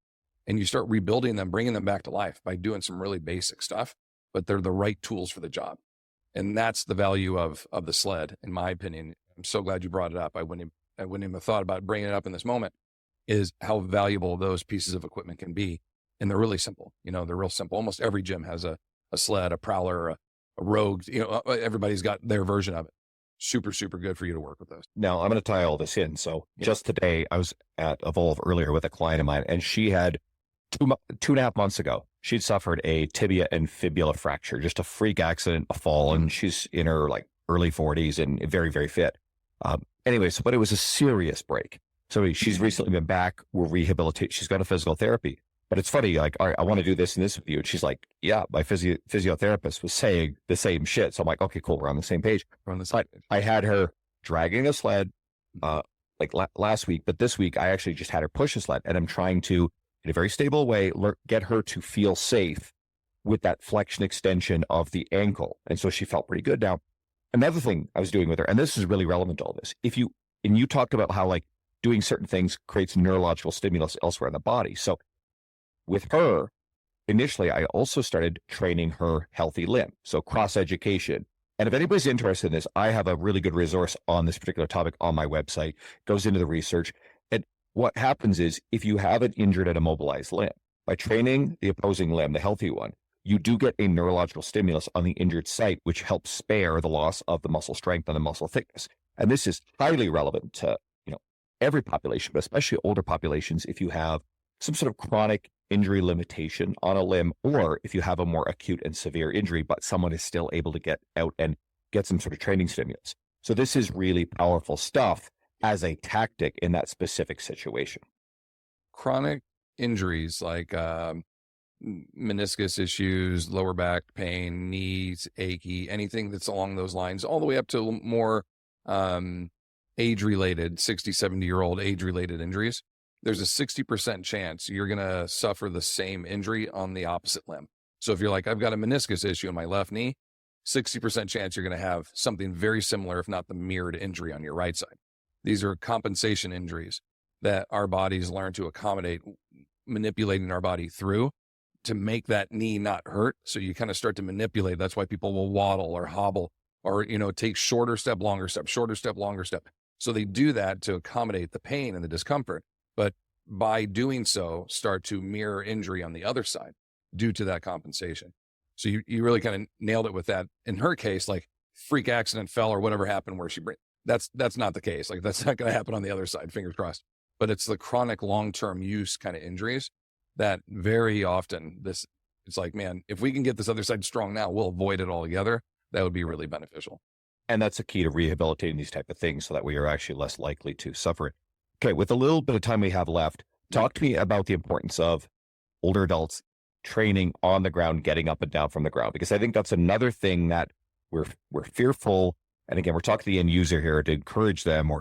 And you start rebuilding them, bringing them back to life by doing some really basic stuff, but they're the right tools for the job. And that's the value of the sled, in my opinion. I'm so glad you brought it up. I wouldn't even have thought about bringing it up in this moment, is how valuable those pieces of equipment can be. And they're really simple. They're real simple. Almost every gym has a sled, a prowler, a Rogue. Everybody's got their version of it. Super, super good for you to work with those. Now, I'm going to tie all this in. So just today, I was at Evolve earlier with a client of mine, and she had 2.5 months ago, she'd suffered a tibia and fibula fracture, just a freak accident, a fall, and she's in her early 40s and very, very fit. Anyways, but it was a serious break. So she's recently been back. We're rehabilitating. She's got a physical therapy. But it's funny, all right, I want to do this and this with you. And she's like, yeah, my physiotherapist was saying the same shit. So I'm like, okay, cool. We're on the same page. I had her dragging a sled last week, but this week I actually just had her push a sled, and I'm trying to, in a very stable way, get her to feel safe with that flexion extension of the ankle. And so she felt pretty good. Now, another thing I was doing with her, and this is really relevant to all this, you talked about how doing certain things creates neurological stimulus elsewhere in the body. So with her, initially, I also started training her healthy limb. So cross education. And if anybody's interested in this, I have a really good resource on this particular topic on my website. It goes into the research. And what happens is, if you have an injured and immobilized limb, by training the opposing limb, the healthy one, you do get a neurological stimulus on the injured site, which helps spare the loss of the muscle strength and the muscle thickness. And this is highly relevant to every population, but especially older populations, if you have some sort of chronic injury limitation on a limb, or if you have a more acute and severe injury, but someone is still able to get out and get some sort of training stimulus. So this is really powerful stuff as a tactic in that specific situation. Chronic injuries like meniscus issues, lower back pain, knees achy, anything that's along those lines, all the way up to more age-related, 60, 70-year-old age-related injuries. There's a 60% chance you're going to suffer the same injury on the opposite limb. So if you're like, I've got a meniscus issue in my left knee, 60% chance you're going to have something very similar, if not the mirrored injury on your right side. These are compensation injuries that our bodies learn to accommodate, manipulating our body through to make that knee not hurt. So you kind of start to manipulate. That's why people will waddle or hobble or, take shorter step, longer step, shorter step, longer step. So they do that to accommodate the pain and the discomfort. But by doing so, start to mirror injury on the other side due to that compensation. So you really kind of nailed it with that. In her case, freak accident, fell or whatever happened where she that's not the case. That's not going to happen on the other side, fingers crossed. But it's the chronic long-term use kind of injuries that very often it's like, man, if we can get this other side strong now, we'll avoid it altogether. That would be really beneficial. And that's a key to rehabilitating these type of things so that we are actually less likely to suffer it. Okay, with a little bit of time we have left, talk to me about the importance of older adults training on the ground, getting up and down from the ground, because I think that's another thing that we're fearful. And again, we're talking to the end user here to encourage them,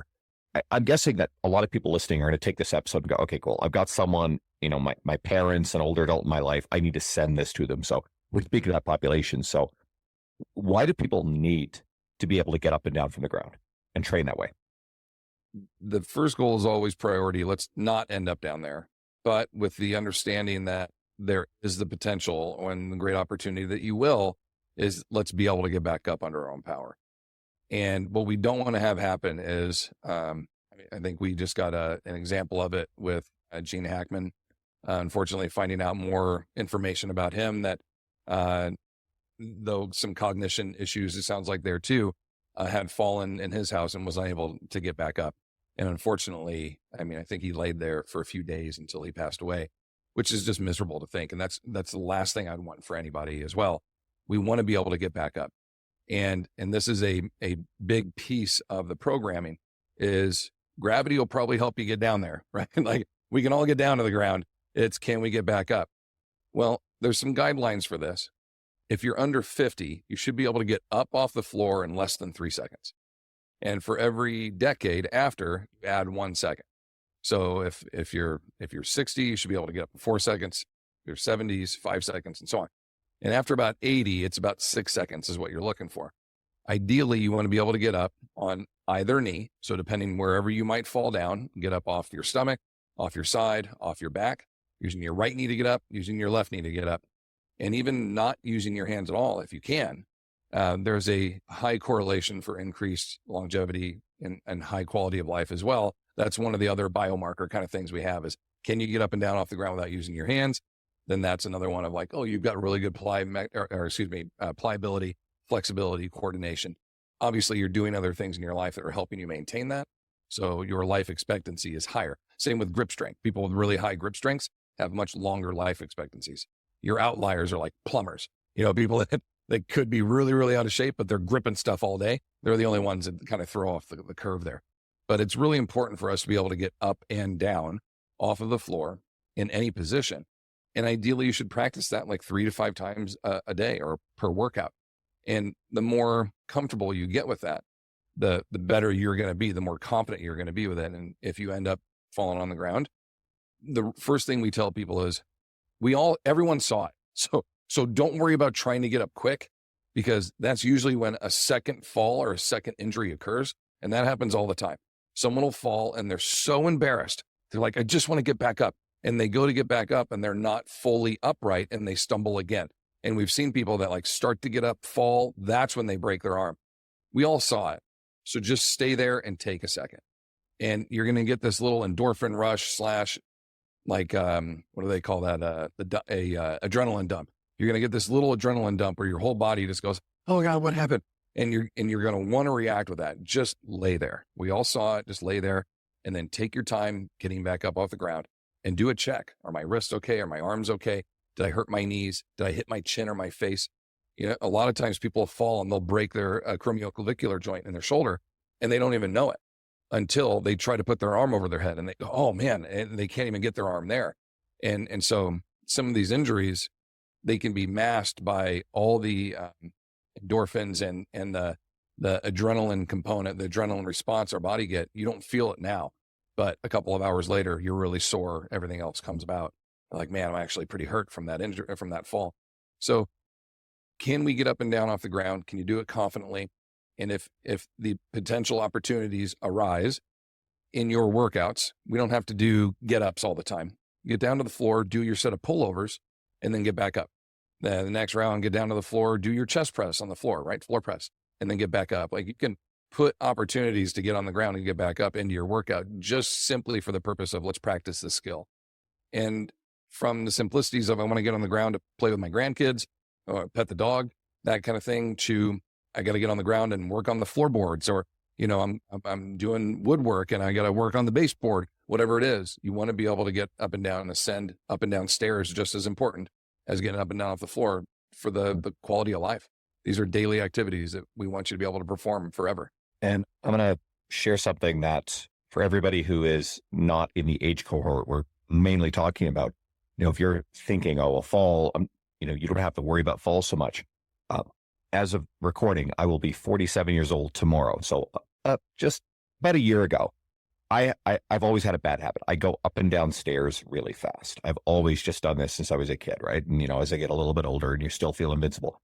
I'm guessing that a lot of people listening are going to take this episode and go, okay, cool. I've got someone, my parents, an older adult in my life. I need to send this to them. So we're speaking of that population. So why do people need to be able to get up and down from the ground and train that way? The first goal is always priority. Let's not end up down there, but with the understanding that there is the potential and the great opportunity that you will, is let's be able to get back up under our own power. And what we don't want to have happen is, I think we just got an example of it with Gene Hackman. Unfortunately, finding out more information about him that, though some cognition issues, it sounds like there too, had fallen in his house and was unable to get back up. And unfortunately, I think he laid there for a few days until he passed away, which is just miserable to think. And that's the last thing I'd want for anybody as well. We want to be able to get back up. And this is a big piece of the programming is gravity will probably help you get down there, right? Like we can all get down to the ground. It's, can we get back up? Well, there's some guidelines for this. If you're under 50, you should be able to get up off the floor in less than 3 seconds. And for every decade after, you add 1 second. So if you're 60, you should be able to get up in 4 seconds. If you're 70s, 5 seconds, and so on. And after about 80, it's about 6 seconds is what you're looking for. Ideally, you want to be able to get up on either knee. So depending wherever you might fall down, get up off your stomach, off your side, off your back, using your right knee to get up, using your left knee to get up, and even not using your hands at all if you can. There's a high correlation for increased longevity and high quality of life as well. That's one of the other biomarker kind of things we have is, can you get up and down off the ground without using your hands? Then that's another one of like, oh, you've got really good pliability, flexibility, coordination. Obviously, you're doing other things in your life that are helping you maintain that. So your life expectancy is higher. Same with grip strength. People with really high grip strengths have much longer life expectancies. Your outliers are like plumbers. People that could be really, really out of shape, but they're gripping stuff all day. They're the only ones that kind of throw off the curve there. But it's really important for us to be able to get up and down off of the floor in any position. And ideally, you should practice that like 3 to 5 times a day or per workout. And the more comfortable you get with that, the better you're going to be, the more confident you're going to be with it. And if you end up falling on the ground, the first thing we tell people is everyone saw it. So don't worry about trying to get up quick, because that's usually when a second fall or a second injury occurs. And that happens all the time. Someone will fall and they're so embarrassed. They're like, I just want to get back up. And they go to get back up and they're not fully upright and they stumble again. And we've seen people that like start to get up, fall. That's when they break their arm. We all saw it. So just stay there and take a second. And you're going to get this little endorphin rush / like, what do they call that? Adrenaline dump. You're going to get this little adrenaline dump where your whole body just goes, oh God, what happened? And you're going to want to react with that. Just lay there. We all saw it. Just lay there and then take your time getting back up off the ground and do a check. Are my wrists okay? Are my arms okay? Did I hurt my knees? Did I hit my chin or my face? A lot of times people fall and they'll break their acromioclavicular joint in their shoulder and they don't even know it until they try to put their arm over their head and they go, oh man, and they can't even get their arm there. And so some of these injuries, they can be masked by all the endorphins and the adrenaline component, the adrenaline response our body get. You don't feel it now, but a couple of hours later, you're really sore. Everything else comes about. Like, man, I'm actually pretty hurt from that injury, from that fall. So can we get up and down off the ground? Can you do it confidently? And if the potential opportunities arise in your workouts, we don't have to do get-ups all the time. Get down to the floor, do your set of pullovers, and then get back up. Then the next round, get down to the floor, do your chest press on the floor, right? Floor press, and then get back up. Like you can put opportunities to get on the ground and get back up into your workout just simply for the purpose of let's practice this skill. And from the simplicities of I want to get on the ground to play with my grandkids or pet the dog, that kind of thing, to I got to get on the ground and work on the floorboards, or, I'm doing woodwork and I got to work on the baseboard, whatever it is. You want to be able to get up and down and ascend up and down stairs, just as important as getting up and down off the floor for the quality of life. These are daily activities that we want you to be able to perform forever. And I'm going to share something that for everybody who is not in the age cohort we're mainly talking about, if you're thinking, oh, a fall, you don't have to worry about falls so much. As of recording, I will be 47 years old tomorrow. So just about a year ago, I've always had a bad habit. I go up and down stairs really fast. I've always just done this since I was a kid, right? And, as I get a little bit older and you still feel invincible.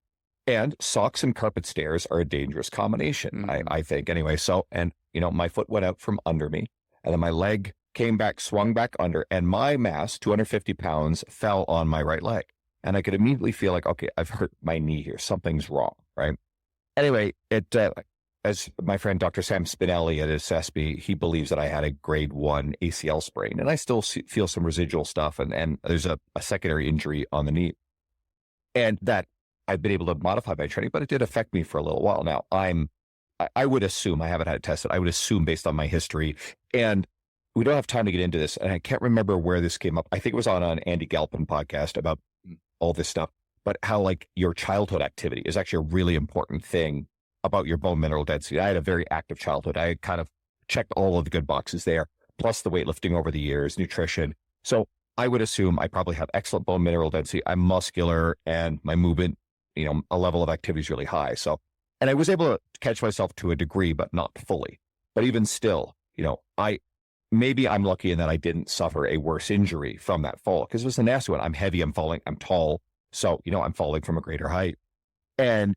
And socks and carpet stairs are a dangerous combination, I think. Anyway, so, and, my foot went out from under me and then my leg came back, swung back under, and my mass, 250 pounds, fell on my right leg. And I could immediately feel like, okay, I've hurt my knee here. Something's wrong, right? Anyway, as my friend Dr. Sam Spinelli at SSB, he believes that I had a grade 1 ACL sprain, and I still feel some residual stuff, and there's a secondary injury on the knee. And that I've been able to modify my training, but it did affect me for a little while. Now, I would assume, I haven't had it tested, I would assume based on my history, and we don't have time to get into this, and I can't remember where this came up. I think it was on an Andy Galpin podcast about all this stuff, but how like your childhood activity is actually a really important thing about your bone mineral density. I had a very active childhood. I kind of checked all of the good boxes there, plus the weightlifting over the years, nutrition. So I would assume I probably have excellent bone mineral density. I'm muscular and my movement, a level of activity is really high. So, and I was able to catch myself to a degree, but not fully. But even still, maybe I'm lucky in that I didn't suffer a worse injury from that fall, because it was a nasty one. I'm heavy, I'm falling, I'm tall. So, I'm falling from a greater height. And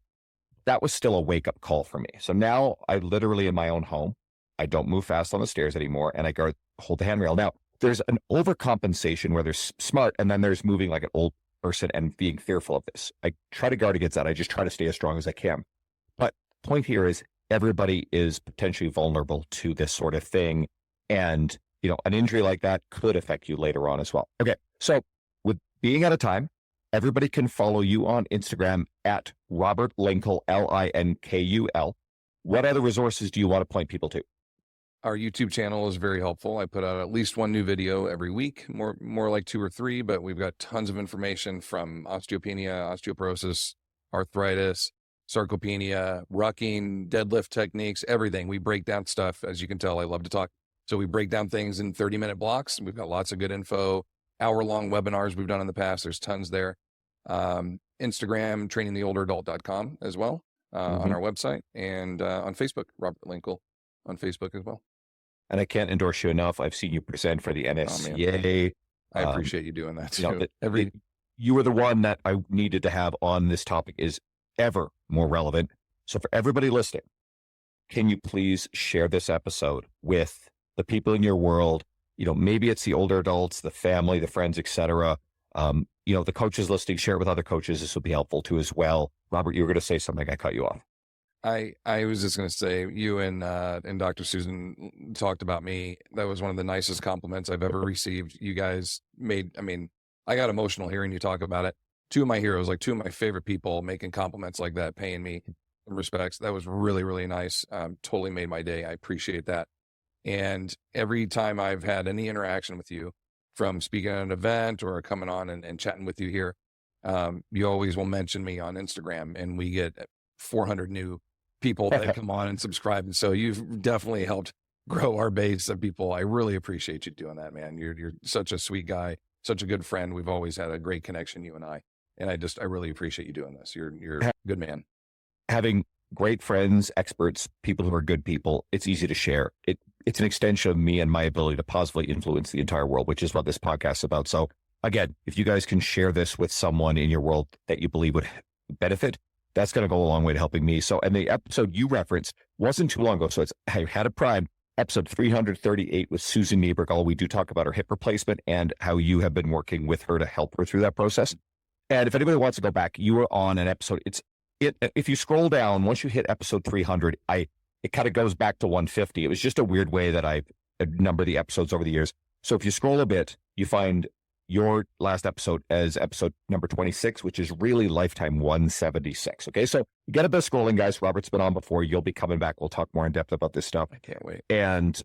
that was still a wake-up call for me. So now I literally in my own home, I don't move fast on the stairs anymore, and I hold the handrail. Now, there's an overcompensation where there's smart, and then there's moving like an old person and being fearful of this. I try to guard against that. I just try to stay as strong as I can. But point here is everybody is potentially vulnerable to this sort of thing. And, an injury like that could affect you later on as well. Okay, so with being out of time, everybody can follow you on Instagram at Robert Linkul, Linkul. What other resources do you want to point people to? Our YouTube channel is very helpful. I put out at least one new video every week, more like 2 or 3, but we've got tons of information from osteopenia, osteoporosis, arthritis, sarcopenia, rucking, deadlift techniques, everything. We break down stuff. As you can tell, I love to talk. So we break down things in 30-minute blocks. We've got lots of good info, hour-long webinars we've done in the past. There's tons there. Instagram, trainingtheolderadult.com as well, on our website, and on Facebook, Robert Linkul on Facebook as well. And I can't endorse you enough. I've seen you present for the NSCA. I appreciate you doing that too. You were the one that I needed to have on this topic is ever more relevant. So for everybody listening, can you please share this episode with the people in your world? Maybe it's the older adults, the family, the friends, etc. The coaches listening, share it with other coaches. This will be helpful too as well. Robert, you were going to say something. I cut you off. I was just going to say, you and Dr. Susan talked about me. That was one of the nicest compliments I've ever received. You guys I got emotional hearing you talk about it. 2 of my heroes, like 2 of my favorite people making compliments like that, paying me respects. That was really, really nice. Totally made my day. I appreciate that. And every time I've had any interaction with you, from speaking at an event or coming on and chatting with you here, you always will mention me on Instagram, and we get 400 new people that come on and subscribe. And so you've definitely helped grow our base of people. I really appreciate you doing that, man. You're such a sweet guy, such a good friend. We've always had a great connection, you and I. And I really appreciate you doing this. You're a good man. Having great friends, experts, people who are good people, it's easy to share. It's an extension of me and my ability to positively influence the entire world, which is what this podcast is about. So again, if you guys can share this with someone in your world that you believe would benefit, that's going to go a long way to helping me. So, and the episode you referenced wasn't too long ago. So I had a prime episode 338 with Susan Niebergall. We do talk about her hip replacement and how you have been working with her to help her through that process. And if anybody wants to go back, you were on an episode. If you scroll down, once you hit episode 300, it kind of goes back to 150. It was just a weird way that I number the episodes over the years. So if you scroll a bit, you find your last episode as episode number 26, which is really lifetime 176. Okay. So you get a bit of scrolling, guys. Robert's been on before. You'll be coming back. We'll talk more in depth about this stuff. I can't wait. And,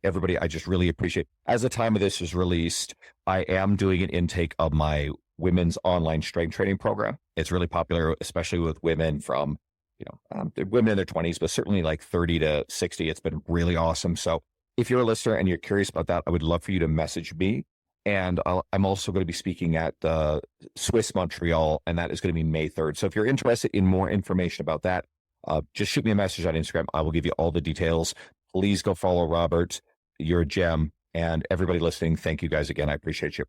everybody, I just really appreciate, as the time of this is released, I am doing an intake of my women's online strength training program. It's really popular, especially with women from, women in their 20s, but certainly like 30 to 60. It's been really awesome. So if you're a listener and you're curious about that, I would love for you to message me. And I'm also going to be speaking at Swiss Montreal, and that is going to be May 3rd. So if you're interested in more information about that, just shoot me a message on Instagram. I will give you all the details. Please go follow Robert. You're a gem. And everybody listening, thank you guys again. I appreciate you.